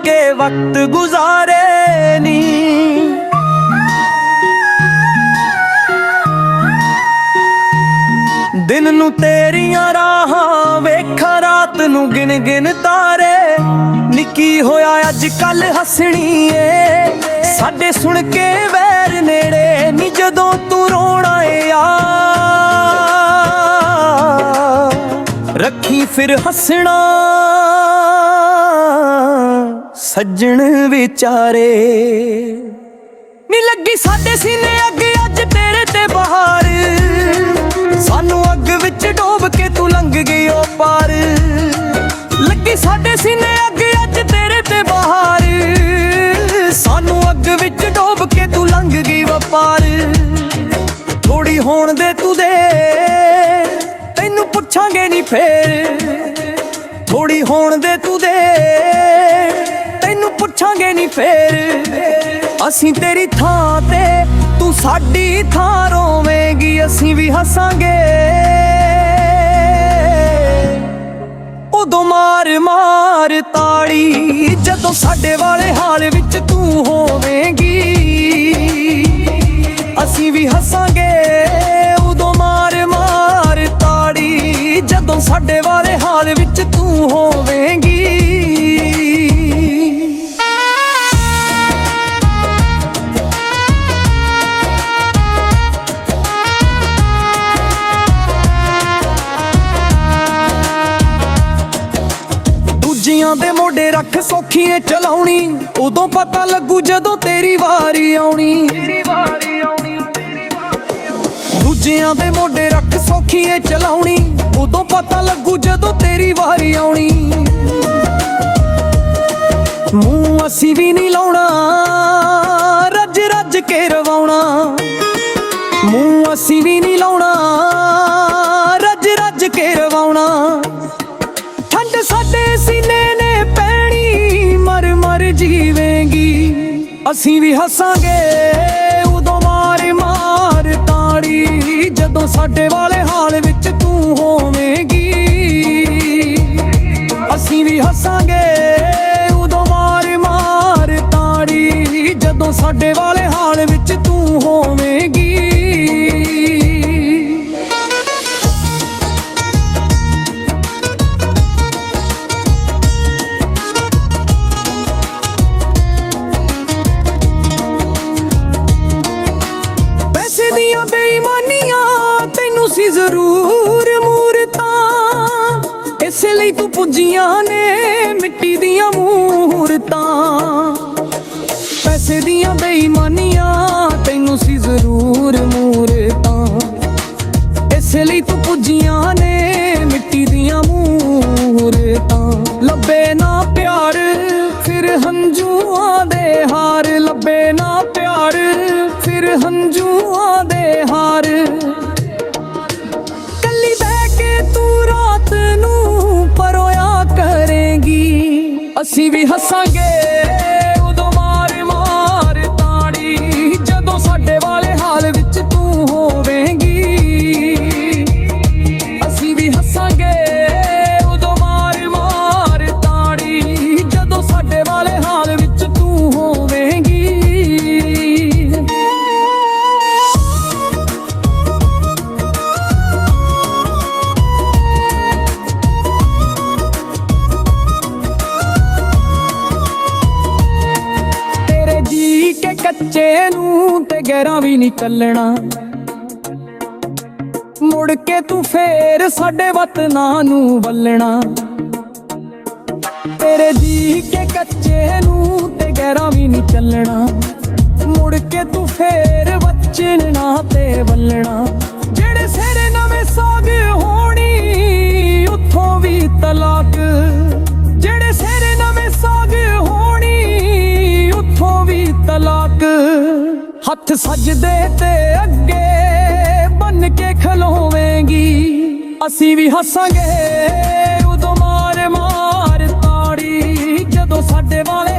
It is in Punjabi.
ਕੇ ਵਕਤ ਗੁਜ਼ਾਰੇ ਨੀ। ਦਿਨ ਨੂੰ ਤੇਰੀਆਂ ਰਾਹਾਂ ਵੇਖਾਂ, ਰਾਤ ਨੂੰ ਗਿਣ ਗਿਣ ਤਾਰੇ। ਨਿੱਕੀ ਹੋਇਆ ਅੱਜ ਕੱਲ ਹੱਸਣੀ ਏ, ਸਾਡੇ ਸੁਣ ਕੇ ਵੈਰ ਨੇੜੇ ਨੀ। ਜਦੋਂ ਤੂੰ ਰੋਣਾ ਏ ਯਾਰ, ਰੱਖੀ ਫਿਰ ਹੱਸਣਾ ਸੱਜਣ ਵਿਚਾਰੇ। ਨੀ ਲੱਗੀ ਸਾਡੇ ਸੀਨੇ ਅੱਗ ਅੱਜ ਤੇਰੇ ਤੇ ਬਹਾਰ, ਸਾਨੂੰ ਅੱਗ ਵਿੱਚ ਡੋਬ ਕੇ ਤੂੰ ਲੰਘ ਗਈ ਓ ਪਾਰ। ਲੱਗੀ ਸਾਡੇ ਸੀਨੇ ਅੱਗ ਅੱਜ ਤੇਰੇ ਤੇ ਬਹਾਰ, ਸਾਨੂੰ ਅੱਗ ਵਿੱਚ ਡੋਬ ਕੇ ਤੂੰ ਲੰਘ ਗਈ ਓ ਪਾਰ। ਥੋੜੀ ਹੋਣ ਦੇ ਤੂੰ ਦੇ, ਤੈਨੂੰ ਪੁੱਛਾਂਗੇ ਨੀ ਫੇਰ। ਥੋੜੀ ਹੋਣ ਦੇ ਤੂੰ ਦੇ, ਤੈਨੂੰ ਪੁੱਛਾਂਗੇ ਨੀ ਫੇਰ। ਅਸੀਂ ਤੇਰੀ ਥਾਂ ਤੇ, ਤੂੰ ਸਾਡੀ ਥਾਂ ਰੋਵੇਂਗੀ, ਅਸੀਂ ਵੀ ਹੱਸਾਂਗੇ। ਉਦੋਂ ਮਾਰ ਮਾਰ ਤਾੜੀ, ਜਦੋਂ ਸਾਡੇ ਵਾਲੇ ਹਾਲ ਵਿੱਚ ਤੂੰ ਹੋਵੇਂਗੀ, ਅਸੀਂ ਵੀ ਹੱਸਾਂਗੇ। ਉਦੋਂ ਮਾਰ ਮਾਰ ਤਾੜੀ, ਜਦੋਂ ਸਾਡੇ ਵਾਲੇ ਹਾਲ ਵਿੱਚ ਤੂੰ ਹੋਵੇਂਗੀ। ਦੂਜਿਆਂ ਦੇ ਮੋਢੇ ਰੱਖ ਸੌਖੀਏ ਚਲਾਉਣੀ, ਉਦੋਂ ਪਤਾ ਲੱਗੂ ਜਦੋਂ ਤੇਰੀ ਵਾਰੀ ਆਉਣੀ। ਦੂਜਿਆਂ ਦੇ ਮੋਢੇ ਰੱਖ ਸੌਖੀਏ ਚਲਾਉਣੀ, ਉਦੋਂ ਪਤਾ ਲੱਗੂ ਜਦੋਂ ਤੇਰੀ ਵਾਰੀ ਆਉਣੀ। ਮੂੰਹ ਅਸੀਂ ਵੀ ਨਹੀਂ ਲਾਉਣਾ, ਰੱਜ ਰੱਜ ਕੇ ਰਵਾਉਣਾ। ਮੂੰਹ ਅਸੀਂ ਵੀ ਨਹੀਂ ਲਾਉਣਾ, ਰੱਜ ਰੱਜ ਕੇ ਰਵਾਉਣਾ। ਠੰਡ ਸਾਡੇ ਸੀਨੇ ਨੇ ਪੈਣੀ, ਮਰ ਮਰ ਜੀਵੇਂਗੀ, ਅਸੀਂ ਵੀ ਹੱਸਾਂਗੇ। ਉਦੋਂ ਮਾਰ ਮਾਰ ਤਾੜੀ, ਜਦੋਂ ਸਾਡੇ ਵਾਲੇ ਹਾਲ ਵਿੱਚ ਤੂੰ ਹੋਵੇਂਗੀ, ਅਸੀਂ ਵੀ ਹੱਸਾਂਗੇ। ਉਦੋਂ ਮਾਰ ਮਾਰ ਤਾੜੀ, ਜਦੋਂ ਸਾਡੇ ਵਾਲੇ ਹਾਲ ਵਿੱਚ ਤੂੰ ਹੋਵੇਂਗੀ। ਦੀਆਂ ਬੇਈਮਾਨੀਆਂ ਤੈਨੂੰ ਸੀ ਜ਼ਰੂਰ ਮੂਰਤਾਂ, ਇਸੇ ਲਈ ਤੂੰ ਪੁੱਜੀਆਂ ਨੇ ਮਿੱਟੀ ਦੀਆਂ ਮੂਰਤਾਂ। ਪੈਸੇ ਦੀਆਂ ਬੇਈਮਾਨੀਆਂ ਤੈਨੂੰ ਸੀ ਜ਼ਰੂਰ ਮੂਰਤਾਂ, ਇਸੇ ਲਈ ਤੂੰ ਪੁੱਜੀਆਂ ਨੇ ਮਿੱਟੀ ਦੀਆਂ ਮੂਰਤਾਂ। ਲੱਭੇ ਨਾ ਪਿਆਰ ਫਿਰ ਹੰਝੂਆਂ ਦੇ ਹਾਰ, ਲੱਭੇ ਨਾ ਪਿਆਰ ਫਿਰ ਹੰਝੂਆਂ ਦੇ ਹਾਰ। ਕੱਲੀ ਬਹਿ ਕੇ ਤੂੰ ਰਾਤ ਨੂੰ ਪਰੋਇਆ ਕਰੇਂਗੀ, ਅਸੀਂ ਵੀ ਹੱਸਾਂਗੇ। ਉਦੋਂ ਮਾਰ ਮਾਰ ਤਾੜੀ, ਜਦੋਂ ਸਾਡੇ ਵਾਲੇ ਹਾਲ ਵਿੱਚ ਤੂੰ ਹੋਵੇਂਗੀ, ਅਸੀਂ ਵੀ ਹੱਸਾਂਗੇ। ਉਦੋਂ ਮਾਰ ਮਾਰ ਤਾੜੀ, ਜਦੋਂ ਸਾਡੇ ਵਾਲੇ ਹਾਲ ਵਿੱਚ ਤੂੰ ਹੋਵੇਂਗੀ। ਕੱਚੇ ਨੂੰ ਤੇ ਗਹਿਰਾ ਵੀ ਨਹੀਂ ਚੱਲਣਾ, ਮੁੜ ਕੇ ਤੂੰ ਫੇਰ ਸਾਡੇ ਵਤਨਾਂ ਨੂੰ ਵੱਲਣਾ। ਤੇਰੇ ਜੀ ਕੇ ਕੱਚੇ ਨੂੰ ਤੇ ਗਹਿਰਾ ਵੀ ਨਹੀਂ ਚੱਲਣਾ, ਮੁੜ ਕੇ ਤੂੰ ਫੇਰ ਵਚਨਾਂ ਤੇ ਵੱਲਣਾ। ਜਿਹੜੇ ਸਿਰ ਨਵੇਂ ਸਾਗ ਹੋਣੀ, ਉੱਥੋਂ ਵੀ ਤਲਾਕ। ਜਿਹੜੇ ਸਿਰ ਨਵੇਂ ਸਾਗ ਹੋਣੀ, ਉੱਥੋਂ ਵੀ ਤਲਾਕ। ਹੱਥ ਸਜਦੇ ਤੇ ਅੱਗੇ ਬੰਨ ਕੇ ਖਲੋਵੇਂਗੀ, ਅਸੀਂ ਵੀ ਹੱਸਾਂਗੇ। ਉਦੋਂ ਮਾਰ ਮਾਰ ਤਾੜੀ, ਜਦੋਂ ਸਾਡੇ ਵਾਲੇ